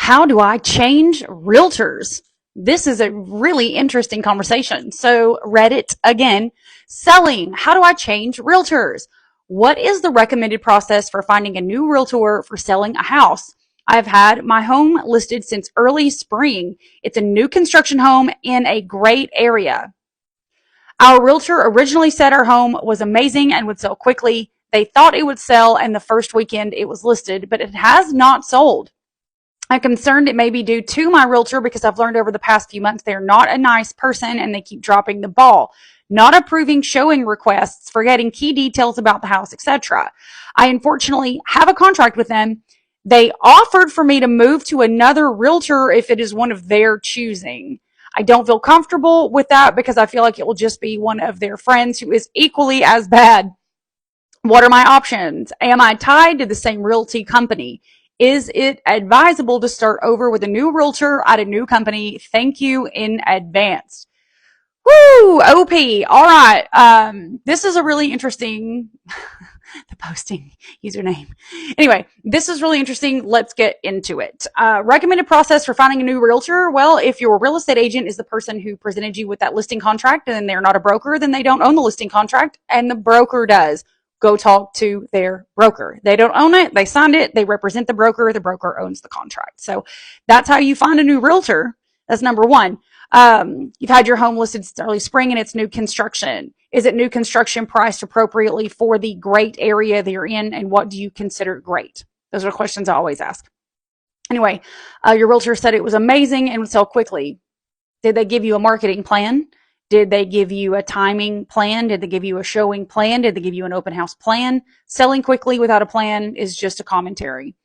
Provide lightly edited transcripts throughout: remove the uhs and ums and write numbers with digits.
How do I change realtors? This is a really interesting conversation. So Reddit again, selling. How do I change realtors? What is the recommended process for finding a new realtor for selling a house? I've had my home listed since early spring. It's a new construction home in a great area. Our realtor originally said our home was amazing and would sell quickly. They thought it would sell and the first weekend it was listed, but it has not sold. I'm concerned it may be due to my realtor because I've learned over the past few months they're not a nice person and they keep dropping the ball, not approving showing requests, forgetting key details about the house, etc. I unfortunately have a contract with them. They offered for me to move to another realtor if it is one of their choosing. I don't feel comfortable with that because I feel like it will just be one of their friends who is equally as bad. What are my options? Am I tied to the same realty company? Is it advisable to start over with a new realtor at a new company? Thank you in advance. Woo! OP. All right. This is a really interesting, the posting username. Anyway, this is really interesting. Let's get into it. Recommended process for finding a new realtor. Well, if your real estate agent is the person who presented you with that listing contract and they're not a broker, then they don't own the listing contract and the broker does. Go talk to their broker. They don't own it. They signed it. They represent the broker. The broker owns the contract. So that's how you find a new realtor. That's number one. You've had your home listed early spring and it's new construction. Is it new construction priced appropriately for the great area that you're in? And what do you consider great? Those are questions I always ask. Anyway, your realtor said it was amazing and would sell quickly. Did they give you a marketing plan? Did they give you a timing plan? Did they give you a showing plan? Did they give you an open house plan? Selling quickly without a plan is just a commentary.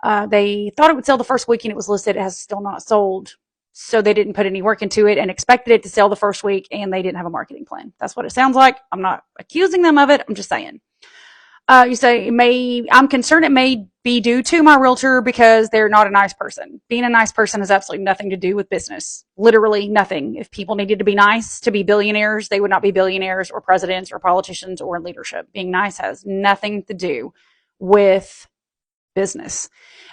They thought it would sell the first week and it was listed. It has still not sold. So they didn't put any work into it and expected it to sell the first week and they didn't have a marketing plan. That's what it sounds like. I'm not accusing them of it. I'm just saying. You say I'm concerned it may be due to my realtor because they're not a nice person. Being a nice person has absolutely nothing to do with business. Literally nothing. If people needed to be nice to be billionaires, they would not be billionaires or presidents or politicians or in leadership. Being nice has nothing to do with business.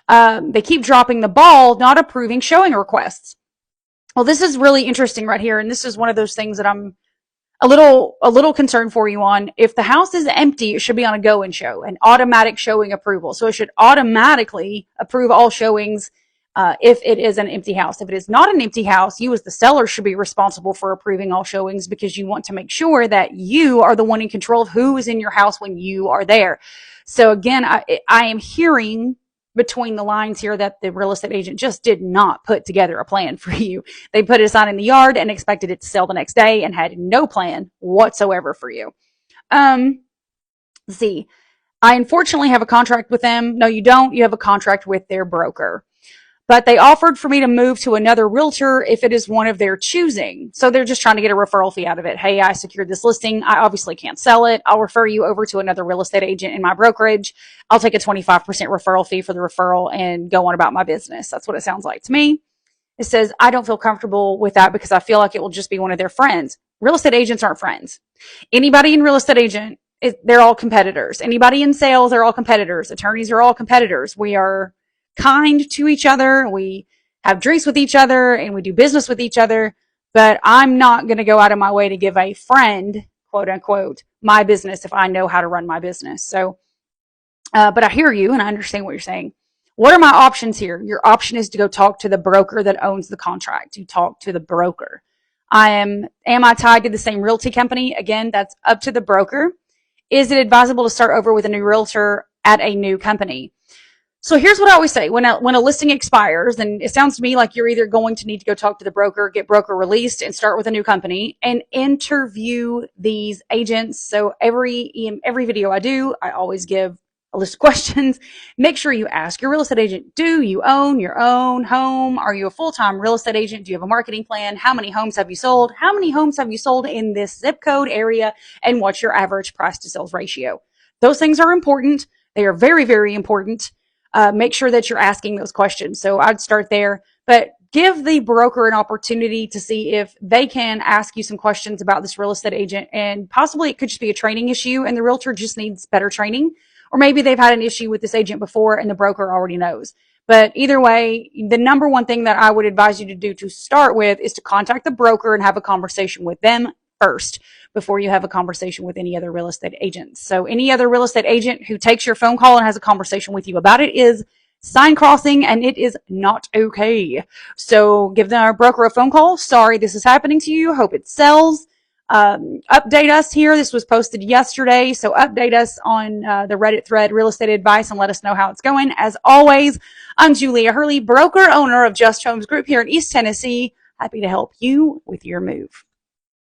They keep dropping the ball, not approving showing requests. Well, this is really interesting right here. And this is one of those things that I'm a little concerned for you on. If the house is empty, it should be on a go and show, an automatic showing approval. So it should automatically approve all showings if it is an empty house. If it is not an empty house, you as the seller should be responsible for approving all showings because you want to make sure that you are the one in control of who is in your house when you are there. So again, I am hearing between the lines here that the real estate agent just did not put together a plan for you. They put a sign in the yard and expected it to sell the next day and had no plan whatsoever for you. Let's see. I unfortunately have a contract with them. No, you don't. You have a contract with their broker. But they offered for me to move to another realtor if it is one of their choosing. So they're just trying to get a referral fee out of it. Hey, I secured this listing. I obviously can't sell it. I'll refer you over to another real estate agent in my brokerage. I'll take a 25% referral fee for the referral and go on about my business. That's what it sounds like to me. It says, I don't feel comfortable with that because I feel like it will just be one of their friends. Real estate agents aren't friends. Anybody in real estate agent, they're all competitors. Anybody in sales, they're all competitors. Attorneys are all competitors. We are kind to each other. We have drinks with each other and we do business with each other, but I'm not going to go out of my way to give a friend, quote unquote, my business if I know how to run my business. So, but I hear you and I understand what you're saying. What are my options here? Your option is to go talk to the broker that owns the contract. You talk to the broker. Am I tied to the same realty company? Again, that's up to the broker. Is it advisable to start over with a new realtor at a new company? So here's what I always say. When a listing expires, and it sounds to me like you're either going to need to go talk to the broker, get broker released, and start with a new company, and interview these agents. So every video I do, I always give a list of questions. Make sure you ask your real estate agent, do you own your own home? Are you a full-time real estate agent? Do you have a marketing plan? How many homes have you sold? How many homes have you sold in this zip code area? And what's your average price to sales ratio? Those things are important. They are very, very important. Make sure that you're asking those questions. So I'd start there, but give the broker an opportunity to see if they can ask you some questions about this real estate agent. And possibly it could just be a training issue and the realtor just needs better training. Or maybe they've had an issue with this agent before and the broker already knows. But either way, the number one thing that I would advise you to do to start with is to contact the broker and have a conversation with them first before you have a conversation with any other real estate agents. So any other real estate agent who takes your phone call and has a conversation with you about it is sign crossing, and it is not okay. So give our broker a phone call. Sorry this is happening to you. Hope it sells. Update us here. This was posted yesterday, so update us on the Reddit thread Real Estate Advice and let us know how it's going. As always, I'm Julia Hurley, broker owner of Just Homes Group here in East Tennessee. Happy to help you with your move.